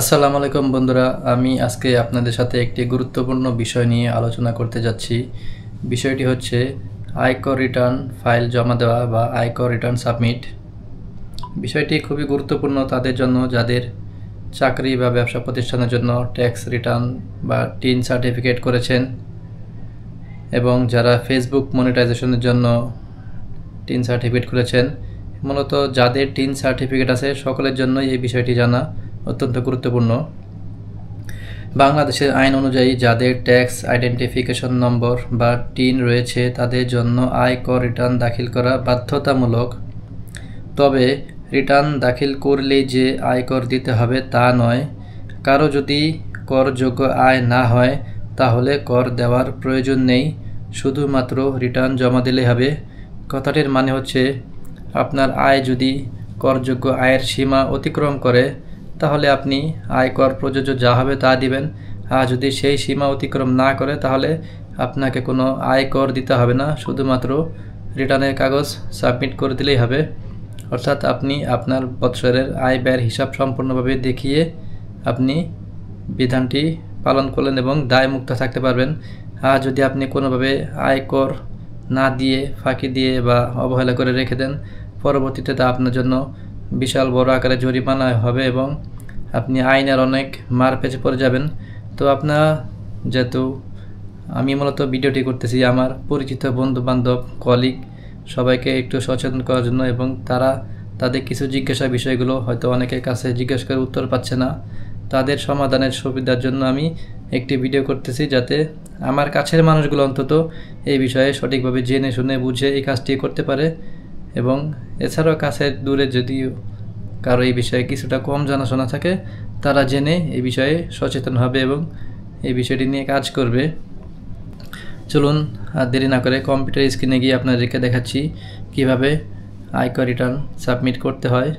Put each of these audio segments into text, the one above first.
আসসালামু আলাইকুম বন্ধুরা, আমি আজকে আপনাদের সাথে একটি গুরুত্বপূর্ণ বিষয় নিয়ে আলোচনা করতে যাচ্ছি। বিষয়টি হচ্ছে আয়কর রিটার্ন ফাইল জমা দেওয়া বা আয়কর রিটার্ন সাবমিট। বিষয়টি খুবই গুরুত্বপূর্ণ তাদের জন্য যাদের চাকরি বা ব্যবসা প্রতিষ্ঠানের জন্য ট্যাক্স রিটার্ন বা টিন সার্টিফিকেট করেছেন এবং যারা ফেসবুক মনিটাইজেশনের জন্য টিন সার্টিফিকেট করেছেন। মূলত যাদের টিন সার্টিফিকেট আছে সকলের জন্য এই বিষয়টি জানা অত্যন্ত গুরুত্বপূর্ণ। বাংলাদেশের আইন অনুযায়ী যাদের ট্যাক্স আইডেন্টিফিকেশন নম্বর বা টিন রয়েছে তাদের জন্য আয়কর রিটার্ন দাখিল করা বাধ্যতামূলক। তবে রিটার্ন দাখিল করলেই যে আয়কর দিতে হবে তা নয়। কারো যদি করযোগ্য আয় না হয় তাহলে কর দেওয়ার প্রয়োজন নেই, শুধুমাত্র রিটার্ন জমা দিলে হবে। কথাটির মানে হচ্ছে আপনার আয় যদি করযোগ্য আয়ের সীমা অতিক্রম করে তাহলে আপনি আয়কর প্রযোজ্য যা হবে তা দিবেন, আর যদি সেই সীমা অতিক্রম না করে তাহলে আপনাকে কোনো আয়কর দিতে হবে না, শুধুমাত্র রিটার্নের কাগজ সাবমিট করে দিলেই হবে। অর্থাৎ আপনি আপনার বৎসরের আয় ব্যয়ের হিসাব সম্পূর্ণভাবে দেখিয়ে আপনি বিধানটি পালন করলেন এবং দায়মুক্ত থাকতে পারবেন। আর যদি আপনি কোনোভাবে আয়কর না দিয়ে ফাঁকি দিয়ে বা অবহেলা করে রেখে দেন, পরবর্তীতে তা আপনার জন্য বিশাল বড় আকারে জরিমানা হবে এবং আপনি আইনের অনেক মার পেঁচে পড়ে যাবেন। তো আপনারা যেহেতু আমি মূলত ভিডিওটি করতেছি আমার পরিচিত বন্ধু বান্ধব কলিগ সবাইকে একটু সচেতন করার জন্য, এবং তারা তাদের কিছু জিজ্ঞাসা বিষয়গুলো হয়তো অনেকের কাছে জিজ্ঞাসা করে উত্তর পাচ্ছে না, তাদের সমাধানের সুবিধার জন্য আমি একটি ভিডিও করতেছি যাতে আমার কাছের মানুষগুলো অন্তত এই বিষয়ে সঠিকভাবে জেনে শুনে বুঝে এই কাজটি করতে পারে। এবং এছাড়াও কাছের দূরে যদি কারো এই বিষয়ে কিছুটা কম জানাশোনা থাকে তারা জেনে এই বিষয়ে সচেতন হবে এবং এই বিষয়টি নিয়ে কাজ করবে। চলুন আর দেরি না করে কম্পিউটার স্ক্রিনে গিয়ে আপনাদেরকে দেখাচ্ছি কিভাবে আয়কর রিটার্ন সাবমিট করতে হয়,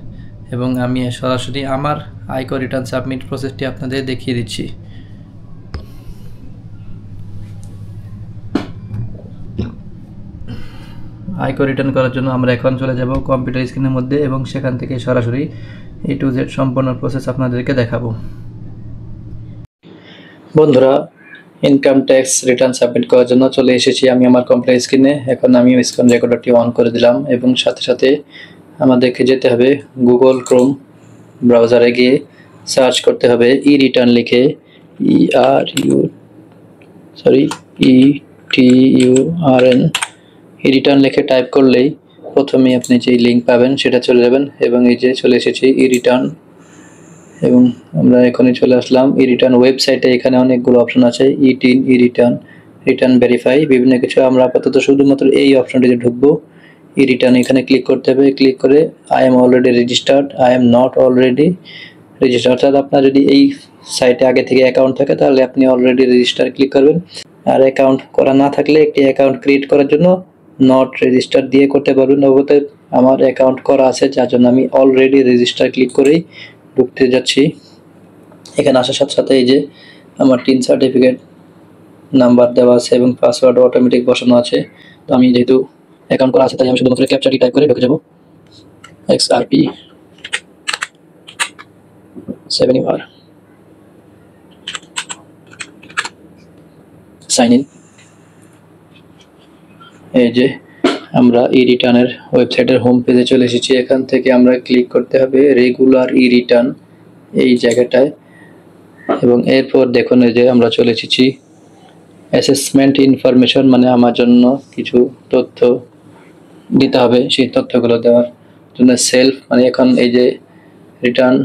এবং আমি সরাসরি আমার আয়কর রিটার্ন সাবমিট প্রসেসটি আপনাদের দেখিয়ে দিচ্ছি। আয়কর রিটার্ন করার জন্য আমরা এখন চলে যাব কম্পিউটার স্ক্রিনের মধ্যে এবং সেখান থেকে সরাসরি A to Z সম্পূর্ণ প্রসেস আপনাদেরকে দেখাবো। বন্ধুরা, ইনকাম ট্যাক্স রিটার্ন সাবমিট করার জন্য চলে এসেছি আমি আমার কম্পিউটার স্ক্রিনে। এখন আমি স্ক্রিন রেকর্ডারটি অন করে দিলাম এবং সাথে সাথে আমাদেরকে যেতে হবে গুগল ক্রোম ব্রাউজারে গিয়ে সার্চ করতে হবে ই রিটার্ন লিখে ERN ই রিটার্ন লিখে টাইপ করলেই প্রথমে আপনি যে লিঙ্ক পাবেন সেটা চলে যাবেন এবং এই যে চলে এসেছি ই রিটার্ন, এবং আমরা এখনই চলে আসলাম ই রিটার্ন ওয়েবসাইটে। এখানে অনেকগুলো অপশন আছে, e TIN, e return, return verify, বিভিন্ন কিছু। আমরা আপাতত শুধুমাত্র এই অপশনটিতে ঢুকবো। ই রিটার্ন এখানে ক্লিক করতে হবে, ক্লিক করে I am already registered, I am not already registered. অর্থাৎ আপনার যদি এই সাইটে আগে থেকে অ্যাকাউন্ট থাকে তাহলে আপনি অলরেডি রেজিস্টার ক্লিক করবেন, আর অ্যাকাউন্ট করা না থাকলে একটি অ্যাকাউন্ট ক্রিয়েট করার জন্য নট রেজিস্টার দিয়ে করতে পারবেন। অবশ্যই আমার অ্যাকাউন্ট করা আছে যার জন্য আমি অলরেডি রেজিস্টার ক্লিক করেই ঢুকতে যাচ্ছি। এখানে আসার সাথে সাথে এই যে আমার টিন সার্টিফিকেট নাম্বার দেওয়া আছে এবং পাসওয়ার্ড অটোমেটিক বসানো আছে। তো আমি যেহেতু অ্যাকাউন্ট করা আছে তাই আমি শুধুমাত্র ক্যাপচাটি টাইপ করে ঢুকে যাব, XRP 7UR, সাইন ইন। এই যে আমরা ই রিটার্নের ওয়েবসাইটের হোম পেজে চলে এসেছি। এখান থেকে আমরা ক্লিক করতে হবে রেগুলার ই রিটার্ন এই জায়গাটায়, এবং এরপর দেখুন এই যে আমরা চলে এসেছি অ্যাসেসমেন্ট ইনফরমেশন, মানে আমার জন্য কিছু তথ্য দিতে হবে। সেই তথ্যগুলো দেওয়ার জন্য সেলফ, মানে এখন এই যে রিটার্ন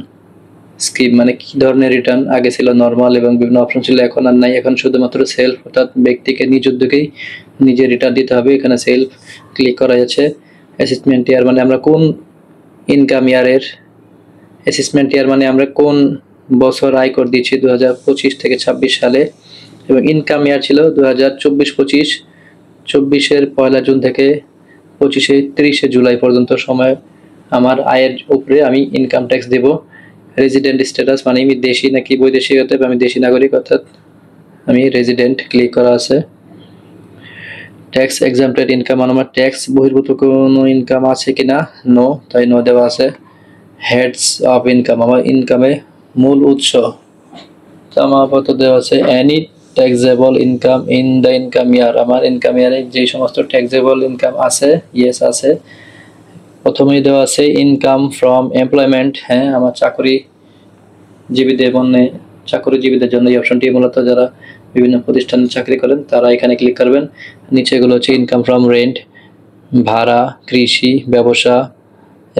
স্কিম, মানে কি ধরনের রিটার্ন, আগে ছিল নর্মাল এবং বিভিন্ন অপশন ছিল, এখন আর নাই, এখন শুধুমাত্র সেলফ, অর্থাৎ ব্যক্তিকে নিজ উদ্যোগেই নিজে রিটার্ন দিতে হবে। এখানে সেলফ ক্লিক করা যাচ্ছে। অ্যাসেসমেন্ট ইয়ার, মানে আমরা কোন ইনকাম ইয়ারের, অ্যাসেসমেন্ট ইয়ার মানে আমরা কোন বছর আয়কর দিচ্ছি 2025 থেকে 26 সালে, এবং ইনকাম ইয়ার ছিল 2024-25, 24-এর 1 জুন থেকে 25-30 জুলাই পর্যন্ত সময় আমার আয়ের উপরে আমি ইনকাম ট্যাক্স দেব। রেজিডেন্ট স্ট্যাটাস, মানে আমি দেশি নাকি বৈদেশিক, অর্থাৎ আমি দেশি নাগরিক, অর্থাৎ আমি রেজিডেন্ট ক্লিক করা আছে। ট্যাক্স এক্সাম্পটেড ইনকাম, আমার ট্যাক্স বহির্ভূত কোনো ইনকাম আছে কিনা, নো, তাই নো দেওয়া আছে। হেডস অফ ইনকাম, আমার ইনকামে মূল উৎস, তো আমার আপাতত দেওয়া আছে any taxable income in the income ইয়ার। আমার ইনকাম ইয়ারে যে সমস্ত ট্যাক্সেবল ইনকাম আছে, ইয়েস আছে। প্রথমেই দেওয়া আছে ইনকাম ফ্রম এমপ্লয়মেন্ট। হ্যাঁ, আমার চাকরিজীবীদের জন্য এই অপশনটি, মূলত যারা বিভিন্ন প্রতিষ্ঠানে চাকরি করেন তারা এখানে ক্লিক করবেন। নিচে এগুলো হচ্ছে ইনকাম ফ্রম রেন্ট, ভাড়া, কৃষি, ব্যবসা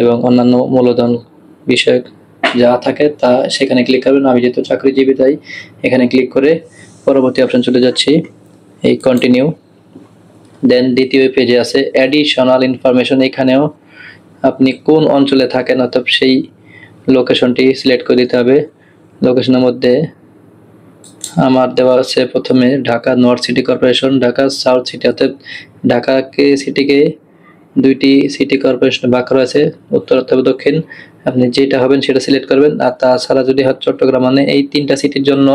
এবং অন্যান্য মূলধন বিষয়ক যা থাকে তা সেখানে ক্লিক করবেন। আমি যেহেতু চাকরিজীবী তাই এখানে ক্লিক করে পরবর্তী অপশন চলে যাচ্ছি, এই কন্টিনিউ। দেন দ্বিতীয় পেজে আছে অ্যাডিশনাল ইনফরমেশন। এখানেও আপনি কোন অঞ্চলে থাকেন অর্থাৎ সেই লোকেশনটি সিলেক্ট করে দিতে হবে। লোকেশনের মধ্যে আমার দেওয়া আছে প্রথমে Dhaka north city corporation, Dhaka south city, অর্থাৎ ঢাকাকে সিটিকে দুইটি সিটি কর্পোরেশন ভাগ করা আছে, উত্তর অথবা দক্ষিণ। আপনি যেটা হবেন সেটা সিলেক্ট করবেন। আর তাছাড়া যদি হয় চট্টগ্রাম, মানে এই তিনটা সিটির জন্য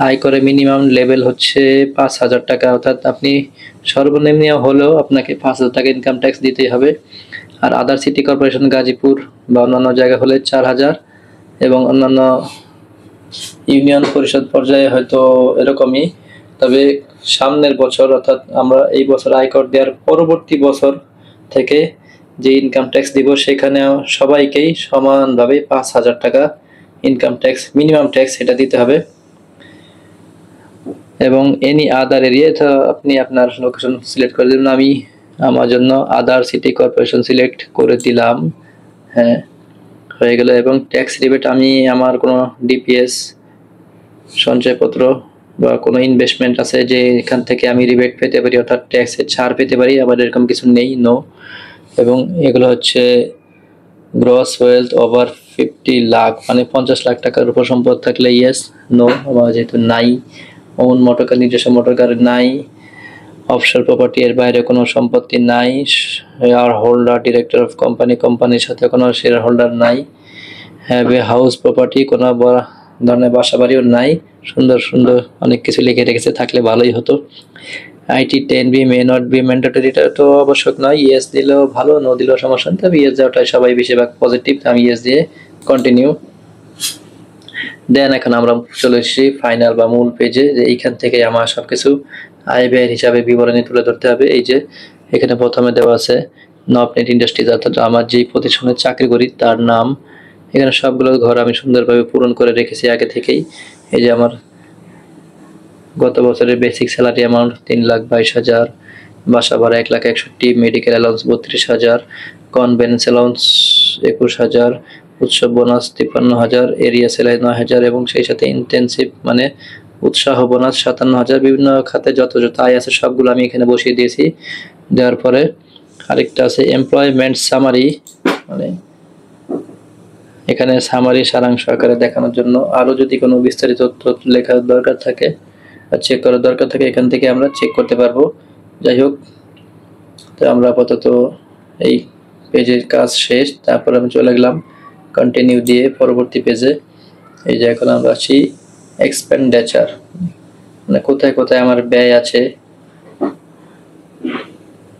আয়করে মিনিমাম লেভেল হচ্ছে 5,000 টাকা, অর্থাৎ আপনি সর্বনিম্ন হলেও আপনাকে 5,000 টাকা ইনকাম ট্যাক্স দিতেই হবে। আর আদার সিটি কর্পোরেশন গাজীপুর বা অন্যান্য জায়গা হলে 4,000, এবং অন্যান্য ইউনিয়ন পরিষদ পর্যায়ে হয়তো এরকমই। তবে সামনের বছর অর্থাৎ আমরা এই বছর আয়কর দেওয়ার পরবর্তী বছর থেকে যে ইনকাম ট্যাক্স দিব সেখানেও সবাইকেই সমানভাবে 5,000 টাকা ইনকাম ট্যাক্স, মিনিমাম ট্যাক্স এটা দিতে হবে। এবং এনি আদার এরিয়া, আপনি আপনার লোকেশন সিলেক্ট করে দেবেন। আমি আমার জন্য আদার সিটি কর্পোরেশন সিলেক্ট করে দিলাম। হ্যাঁ, হয়ে গেল। এবং ট্যাক্স রিবেট, আমি আমার কোনো ডিপিএস সঞ্চয়পত্র বা কোনো ইনভেস্টমেন্ট আছে যে এখান থেকে আমি রিবেট পেতে পারি, অর্থাৎ ট্যাক্সের ছাড় পেতে পারি, আবার এরকম কিছু নেই, নো। এবং এগুলো হচ্ছে গ্রস ওয়েলথ ওভার 50 লাখ, মানে 50 লাখ টাকার উপর সম্পদ থাকলে ইয়েস, নো। আমার যেহেতু নাই, ওন মোটরকার, নিজস্ব মোটরকার নাই, অফশোর প্রপার্টি এর বাইরে কোনো সম্পত্তি নাই, শেয়ার হোল্ডার, ডিরেক্টর অফ কোম্পানির সাথে কোনো শেয়ার হোল্ডার নাই, হ্যাভ এ হাউস প্রপার্টি, কোনো বড় ধরনের বাসা বাড়িও নাই। সুন্দর সুন্দর অনেক কিছু লিখে রেখেছে, থাকলে ভালোই হতো। IT 10B may not be mandatory, এটা তো আবশ্যক নয়, ইয়েস দিলেও ভালো, নো দিলেও সমস্যা নেই, তবে ইয়েস দেওয়াটাই সবাই বেশিরভাগ পজিটিভ, আমি ইয়েস দিয়ে কন্টিনিউ। দেন এখন আমরা চলে এসেছি ফাইনাল বা মূল পেজে, যে এইখান থেকে আমার সবকিছু আয় ব্যয়ের হিসাবে বিবরণী তুলে ধরতে হবে। এই যে এখানে প্রথমে দেওয়া আছে নবনেট ইন্ডাস্ট্রিজ, অর্থাৎ আমার যেই প্রতিষ্ঠানে চাকরি করি তার নাম। এখানে সবগুলো ঘর আমি সুন্দরভাবে পূরণ করে রেখেছি আগে থেকেই। এই যে আমার গত বছরের বেসিক স্যালারি অ্যামাউন্ট 3,22,000, বাসা ভাড়া 1,61,000, মেডিকেল অ্যালাউন্স 32,000, কনভেন্স অ্যালাউন্স 21,000, উৎসব বোনাস 53,000, এরিয়া সেলাই 9,000, এবং সেই সাথে ইন্টেনসিভ মানে উৎসাহ বোনাস 57,000। বিভিন্ন খাতে যত আয় আছে সবগুলো আমি এখানে বসিয়ে দিয়েছি। দেওয়ার পরে আরেকটা আছে এমপ্লয়মেন্ট সামারি, মানে এখানে সামারি সারাংশ আকারে দেখানোর জন্য। আরও যদি কোনো বিস্তারিত তথ্য লেখার দরকার থাকে বা চেক করার দরকার থাকে এখান থেকে আমরা চেক করতে পারবো। যাই হোক, তো আমরা আপাতত এই পেজের কাজ শেষ। তারপর আমি চলে গেলাম কন্টিনিউ দিয়ে পরবর্তী পেজে। এই যে এখন আমরা আছি এক্সপেন্ডিচার, মানে কোথায় কোথায় আমার ব্যয় আছে,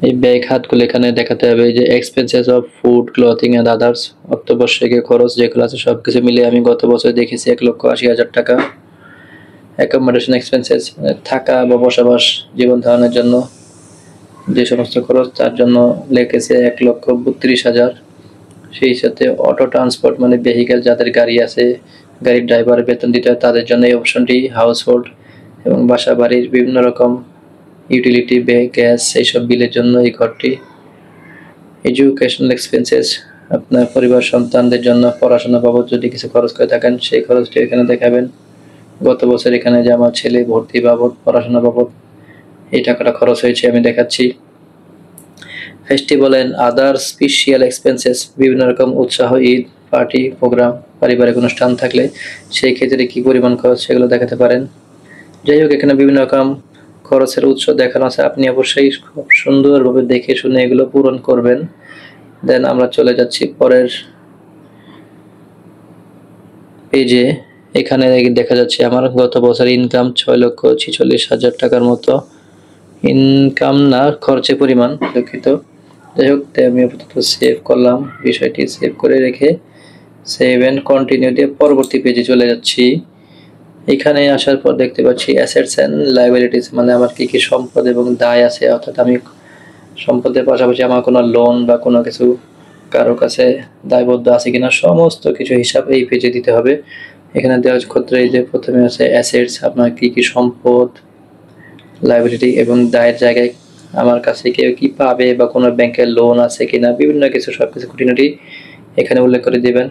এই ব্যয় খাতগুলো এখানে দেখাতে হবে। এই যে expenses of food, clothing and others, অত্যাবশ্যকীয় খরচ যেগুলো আছে সব কিছু মিলে আমি গত বছর দেখেছি 1,80,000 টাকা। অ্যাকোমোডেশন এক্সপেন্সেস, থাকা বা বসবাস, জীবন ধারণের জন্য যে সমস্ত খরচ তার জন্য লেগেছে 1,32,000। সেই সাথে অটো ট্রান্সপোর্ট মানে ভেহিক্যাল, যাদের গাড়ি আছে, গাড়ির ড্রাইভারের বেতন দিতে হয় তাদের জন্য এই অপশনটি। হাউস হোল্ড এবং বাসা বাড়ির বিভিন্ন রকম ইউটিলিটি, গ্যাস, এইসব বিলের জন্য এই ঘরটি। এডুকেশনাল এক্সপেন্সেস, আপনার পরিবার সন্তানদের জন্য পড়াশোনা বাবদ যদি কিছু খরচ করে থাকেন সেই খরচটি এখানে দেখাবেন। গত বছর এখানে যে আমার ছেলে ভর্তি বাবদ, পড়াশোনা বাবদ এই টাকাটা খরচ হয়েছে আমি দেখাচ্ছি। Festival and other special expenses, বিভিন্ন রকম উৎসাহ, ঈদ, পার্টি, প্রোগ্রাম, পারিবারিক অনুষ্ঠান থাকলে সেই ক্ষেত্রে কী পরিমাণ খরচ সেগুলো দেখাতে পারেন। যাই হোক, এখানে বিভিন্ন রকম খরচের উৎস দেখানো আছে, আপনি অবশ্যই খুব সুন্দরভাবে দেখে শুনে এগুলো পূরণ করবেন। দেন আমরা চলে যাচ্ছি পরের পেজে। এখানে দেখা যাচ্ছে আমার গত বছর ইনকাম 6,46,000 টাকার মতো, ইনকাম না খরচের পরিমাণ, দুঃখিত। যাই হোক, তাই আমি আপাতত সেভ করলাম, বিষয়টি সেভ করে রেখে সেভ এন্ড কন্টিনিউ দিয়ে পরবর্তী পেজে চলে যাচ্ছি। এখানে আসার পর দেখতে পাচ্ছি অ্যাসেটস এন্ড লায়াবিলিটিস, মানে আমার কি কি সম্পদ এবং দায় আছে, অর্থাৎ আমি সম্পদের পাশাপাশি আমার কোনো লোন বা কোনো কিছু কারো কাছে দায়বদ্ধ আছে কিনা সমস্ত কিছু হিসাব এই পেজে দিতে হবে। এখানে দেওয়ার ক্ষেত্রে এই যে প্রথমে আছে অ্যাসেটস, আপনার কি কি সম্পদ, লায়াবিলিটি এবং দায়ের জায়গায় আমার কাছে কেউ কি পাবে বা কোনো ব্যাংকের লোন আছে কিনা, বিভিন্ন কিছু সবকিছু খুঁটিনাটি এখানে উল্লেখ করে দিবেন।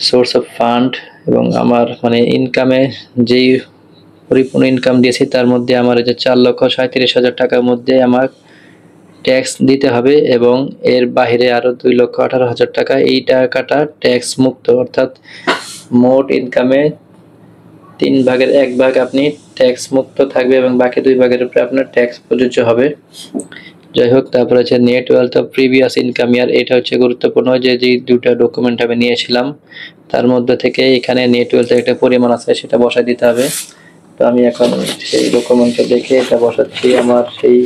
সোর্স অফ ফান্ড এবং আমার মানে ইনকামে যেই পরিপূর্ণ ইনকাম দিয়েছি তার মধ্যে আমার এই যে 4,37,000 টাকার মধ্যে আমার ট্যাক্স দিতে হবে এবং এর বাইরে আরো 2,18,000 টাকা এই টাকাটা ট্যাক্স মুক্ত, অর্থাৎ মোট ইনকামে 3 ভাগের 1 ভাগ আপনি ট্যাক্স মুক্ত থাকবে এবং বাকি 2 ভাগের উপরে আপনার ট্যাক্স প্রযোজ্য হবে। যাই হোক, তারপরে হচ্ছে net wealth of previous income ইয়ার, এটা হচ্ছে গুরুত্বপূর্ণ যে দুটা ডকুমেন্ট আমি নিয়েছিলাম তার মধ্যে থেকে এখানে নেট ওয়েলথের একটা পরিমাণ আছে সেটা বসাই দিতে হবে। তো আমি এখন সেই ডকুমেন্টটা দেখে এটা বসাচ্ছি। আমার সেই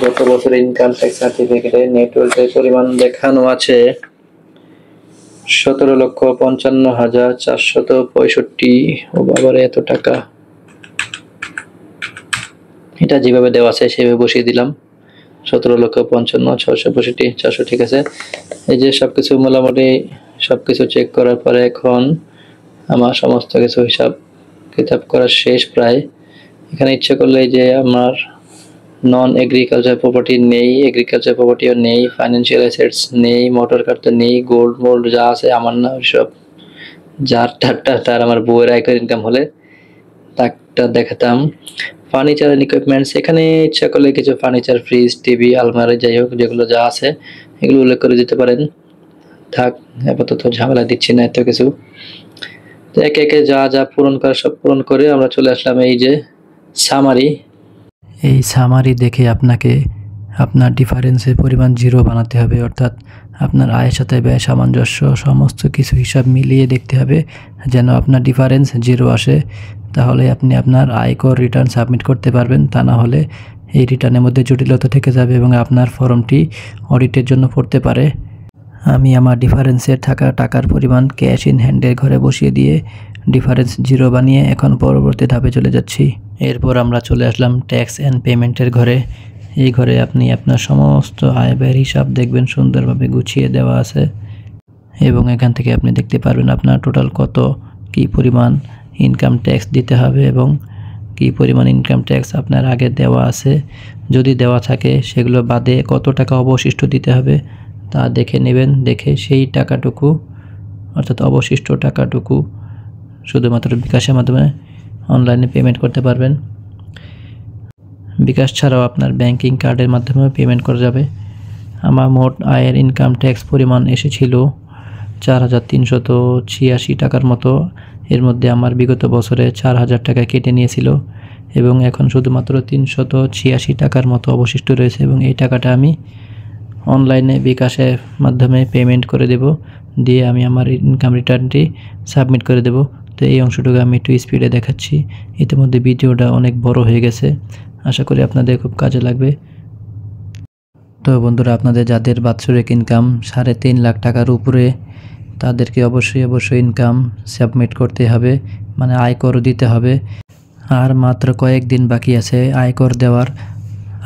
গত বছরের ইনকাম ট্যাক্স সার্টিফিকেটে নেট ওয়েলথের পরিমাণ দেখানো আছে 17,55,465। ও বাবার এত টাকা! এটা যেভাবে দেওয়া আছে সেভাবে বসিয়ে দিলাম 17,55,665,400, ঠিক আছে। এই যে সবকিছু মোটামুটি সবকিছু চেক করার পরে এখন আমার সমস্ত কিছু হিসাব কিতাব করা শেষ প্রায়। এখানে ইচ্ছে করলে যে আমার নন এগ্রিকালচার প্রপার্টি নেই, এগ্রিকালচার প্রপার্টিও নেই, ফাইন্যান্সিয়াল অ্যাসেটস নেই, মোটর কার তো নেই, গোল্ড মোল্ড যা আছে আমার না সব যার তার আমার বউয়ের আয়কর ইনকাম হলে তাকটা দেখাতাম। ফার্নিচার এন্ড ইকুইপমেন্টস, এখানে ইচ্ছা করলে কিছু ফার্নিচার, ফ্রিজ, টিভি, আলমারি যাই হোক যেগুলো যা আছে এগুলো উল্লেখ করে দিতে পারেন। থাক, আপাতত ঝামেলা দিচ্ছি না এত কিছু। তো একে একে যা যা পূরণ করা সব পূরণ করে আমরা চলে আসলাম এই যে সামারি। এই সামারি দেখে আপনাকে আপনার ডিফারেন্সের পরিমাণ 0 বানাতে হবে, অর্থাৎ আপনার আয়ের সাথে ব্যয় সামঞ্জস্য সমস্ত কিছু হিসাব মিলিয়ে দেখতে হবে যেন আপনার ডিফারেন্স 0 আসে। তাহলে আপনি আপনার আয়কর রিটার্ন সাবমিট করতে পারবেন, তা না হলে এই রিটার্নের মধ্যে জটিলতা থেকে যাবে এবং আপনার ফর্মটি অডিটের জন্য পড়তে পারে। আমি আমার ডিফারেন্সের থাকা টাকার পরিমাণ ক্যাশ ইন হ্যান্ডের ঘরে বসিয়ে দিয়ে ডিফারেন্স 0 বানিয়ে এখন পরবর্তী ধাপে চলে যাচ্ছি। এরপর আমরা চলে আসলাম ট্যাক্স অ্যান্ড পেমেন্টের ঘরে। এই ঘরে আপনি আপনার সমস্ত আয় ব্যয়ের হিসাব দেখবেন, সুন্দরভাবে গুছিয়ে দেওয়া আছে এবং এখান থেকে আপনি দেখতে পারবেন আপনার টোটাল কত কি পরিমাণ ইনকাম ট্যাক্স দিতে হবে এবং কি পরিমাণ ইনকাম ট্যাক্স আপনার আগে দেওয়া আছে, যদি দেওয়া থাকে সেগুলো বাদে কত টাকা অবশিষ্ট দিতে হবে তা দেখে নেবেন। দেখে সেই টাকাটুকু অর্থাৎ অবশিষ্ট টাকাটুকু শুধুমাত্র বিকাশের মাধ্যমে অনলাইনে পেমেন্ট করতে পারবেন। বিকাশ ছাড়াও আপনার ব্যাংকিং কার্ডের মাধ্যমেও পেমেন্ট করা যাবে। আমার মোট আয়ের ইনকাম ট্যাক্স পরিমাণ এসেছিল 4,386 টাকার মতো। এর মধ্যে আমার বিগত বছরে 4,000 টাকা কেটে নিয়েছিল এবং এখন শুধুমাত্র 386 টাকার মতো অবশিষ্ট রয়েছে এবং এই টাকাটা আমি অনলাইনে বিকাশের মাধ্যমে পেমেন্ট করে দেব, দিয়ে আমি আমার ইনকাম রিটার্নটি সাবমিট করে দেব। তো এই অংশটুকু আমি একটু স্পিডে দেখাচ্ছি, ইতিমধ্যে ভিডিওটা অনেক বড় হয়ে গেছে, আশা করি আপনাদের খুব কাজে লাগবে। তো বন্ধুরা, আপনাদের যাদের বাৎসরিক ইনকাম 3.5 লাখ টাকার উপরে তাদেরকে অবশ্যই ইনকাম সাবমিট করতে হবে, মানে আয়কর দিতে হবে। আর মাত্র কয়েকদিন বাকি আছে আয়কর দেওয়ার।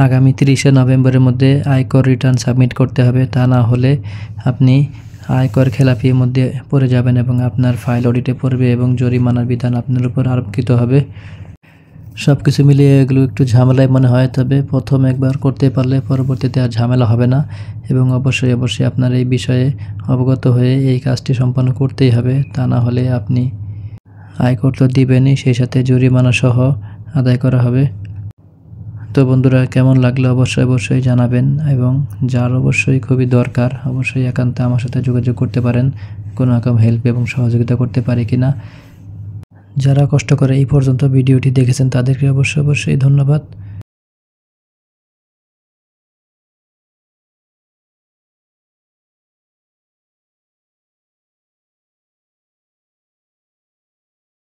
আগামী 30শে নভেম্বরের মধ্যে আয়কর রিটার্ন সাবমিট করতে হবে, তা না হলে আপনি আয়কর খেলাপির মধ্যে পড়ে যাবেন এবং আপনার ফাইল অডিটে পড়বে এবং জরিমানার বিধান আপনার উপর আরোপিত হবে। সব কিছু মিলিয়ে এগুলো একটু ঝামেলায় মনে হয়, তবে প্রথম একবার করতে পারলে পরবর্তীতে আর ঝামেলা হবে না এবং অবশ্যই আপনার এই বিষয়ে অবগত হয়ে এই কাজটি সম্পন্ন করতেই হবে, তা না হলে আপনি আয়কর তো দিবেনই, সেই সাথে জরিমানা সহ আদায় করা হবে। তো বন্ধুরা, কেমন লাগলো অবশ্যই জানাবেন এবং যার অবশ্যই খুবই দরকার অবশ্যই একান্তে আমার সাথে যোগাযোগ করতে পারেন, কোনো রকম হেল্প এবং সহযোগিতা করতে পারি কিনা। যারা কষ্ট করে এই পর্যন্ত ভিডিওটি দেখেছেন তাদেরকে অবশ্যই ধন্যবাদ।